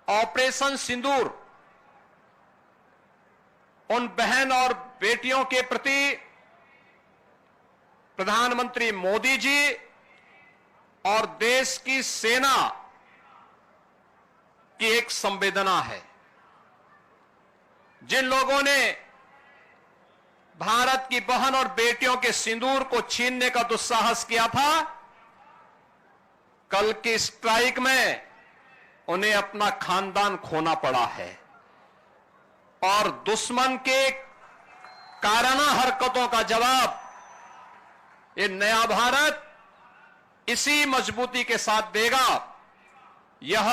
Operation सिंदूर उन बहन और बेटियों के प्रति प्रधानमंत्री मोदी जी और देश की सेना की एक संवेदना है। जिन लोगों ने भारत की बहन और बेटियों के सिंदूर को छीनने का दुस्साहस किया था, कल की स्ट्राइक में उन्हें अपना खानदान खोना पड़ा है और दुश्मन के काराना हरकतों का जवाब ये नया भारत इसी मजबूती के साथ देगा। यह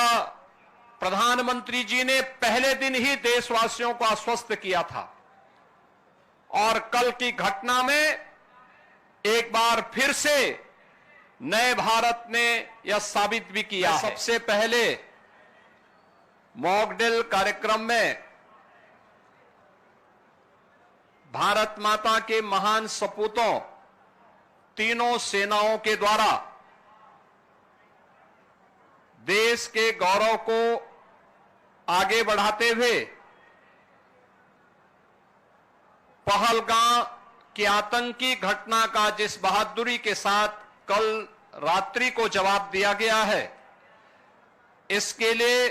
प्रधानमंत्री जी ने पहले दिन ही देशवासियों को आश्वस्त किया था और कल की घटना में एक बार फिर से नए भारत ने यह साबित भी किया। सबसे पहले मॉक ड्रिल कार्यक्रम में भारत माता के महान सपूतों तीनों सेनाओं के द्वारा देश के गौरव को आगे बढ़ाते हुए पहलगाम की आतंकी घटना का जिस बहादुरी के साथ कल रात्रि को जवाब दिया गया है, इसके लिए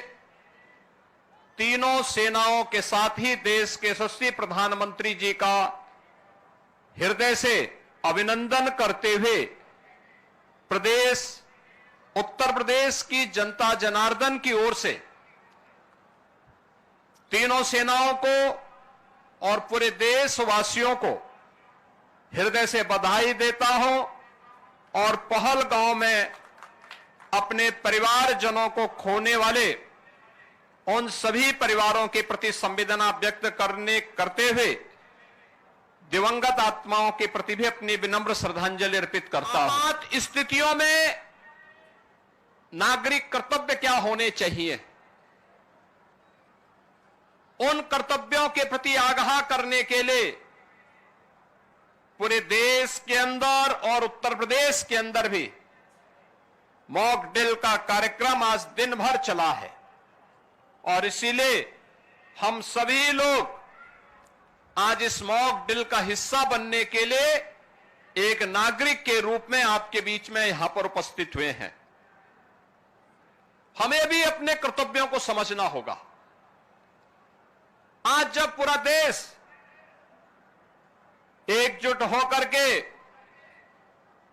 तीनों सेनाओं के साथ ही देश के यशस्वी प्रधानमंत्री जी का हृदय से अभिनंदन करते हुए उत्तर प्रदेश की जनता जनार्दन की ओर से तीनों सेनाओं को और पूरे देशवासियों को हृदय से बधाई देता हूं और पहलगांव में अपने परिवारजनों को खोने वाले उन सभी परिवारों के प्रति संवेदना व्यक्त करते हुए दिवंगत आत्माओं के प्रति भी अपनी विनम्र श्रद्धांजलि अर्पित करता हूं। आपात स्थितियों में नागरिक कर्तव्य क्या होने चाहिए, उन कर्तव्यों के प्रति आगाह करने के लिए पूरे देश के अंदर और उत्तर प्रदेश के अंदर भी मॉक ड्रिल का कार्यक्रम आज दिन भर चला है और इसीलिए हम सभी लोग आज इस मॉक ड्रिल का हिस्सा बनने के लिए एक नागरिक के रूप में आपके बीच में यहां पर उपस्थित हुए हैं। हमें भी अपने कर्तव्यों को समझना होगा। आज जब पूरा देश एकजुट होकर के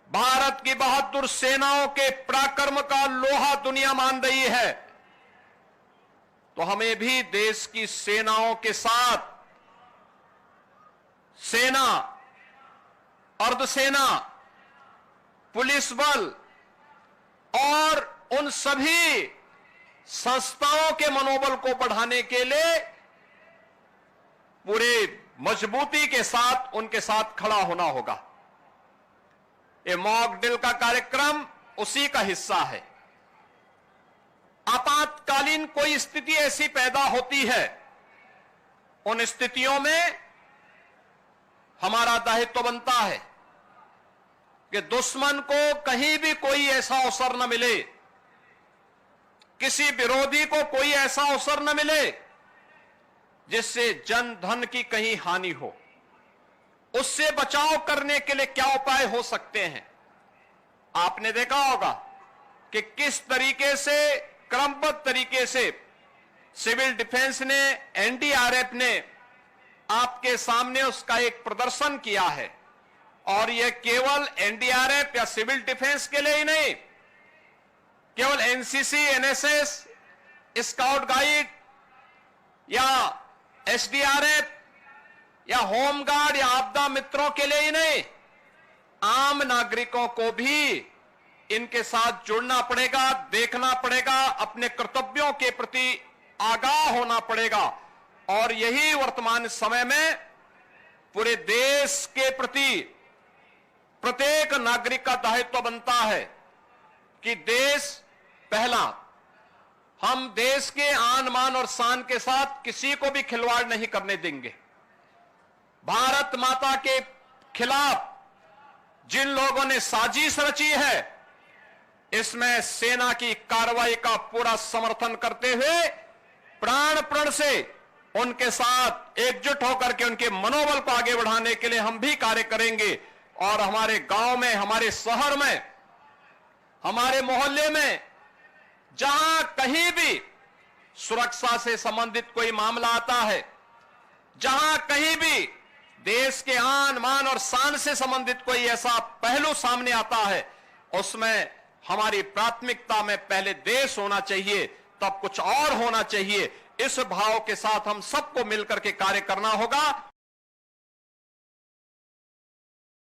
भारत की बहादुर सेनाओं के पराक्रम का लोहा दुनिया मान रही है, तो हमें भी देश की सेनाओं के साथ सेना, अर्धसेना, पुलिस बल और उन सभी संस्थाओं के मनोबल को बढ़ाने के लिए पूरे मजबूती के साथ उनके साथ खड़ा होना होगा। ये मॉक ड्रिल का कार्यक्रम उसी का हिस्सा है। आपातकालीन कोई स्थिति ऐसी पैदा होती है, उन स्थितियों में हमारा दायित्व बनता है कि दुश्मन को कहीं भी कोई ऐसा अवसर न मिले, किसी विरोधी को कोई ऐसा अवसर न मिले जिससे जन धन की कहीं हानि हो। उससे बचाव करने के लिए क्या उपाय हो सकते हैं? आपने देखा होगा कि किस तरीके से क्रमबद्ध तरीके से सिविल डिफेंस ने, एनडीआरएफ ने आपके सामने उसका एक प्रदर्शन किया है और यह केवल एनडीआरएफ या सिविल डिफेंस के लिए ही नहीं, केवल एनसीसी, एनएसएस, स्काउट गाइड या एसडीआरएफ या होमगार्ड या आपदा मित्रों के लिए ही नहीं, आम नागरिकों को भी इनके साथ जुड़ना पड़ेगा, देखना पड़ेगा, अपने कर्तव्यों के प्रति आगाह होना पड़ेगा। और यही वर्तमान समय में पूरे देश के प्रति प्रत्येक नागरिक का दायित्व बनता है कि देश पहला, हम देश के आन मान और शान के साथ किसी को भी खिलवाड़ नहीं करने देंगे। भारत माता के खिलाफ जिन लोगों ने साजिश रची है, इसमें सेना की कार्रवाई का पूरा समर्थन करते हुए प्राण प्रण से उनके साथ एकजुट होकर के उनके मनोबल को आगे बढ़ाने के लिए हम भी कार्य करेंगे। और हमारे गांव में, हमारे शहर में, हमारे मोहल्ले में जहां कहीं भी सुरक्षा से संबंधित कोई मामला आता है, जहां कहीं भी देश के आन मान और शान से संबंधित कोई ऐसा पहलू सामने आता है, उसमें हमारी प्राथमिकता में पहले देश होना चाहिए, तब कुछ और होना चाहिए। इस भाव के साथ हम सबको मिलकर के कार्य करना होगा।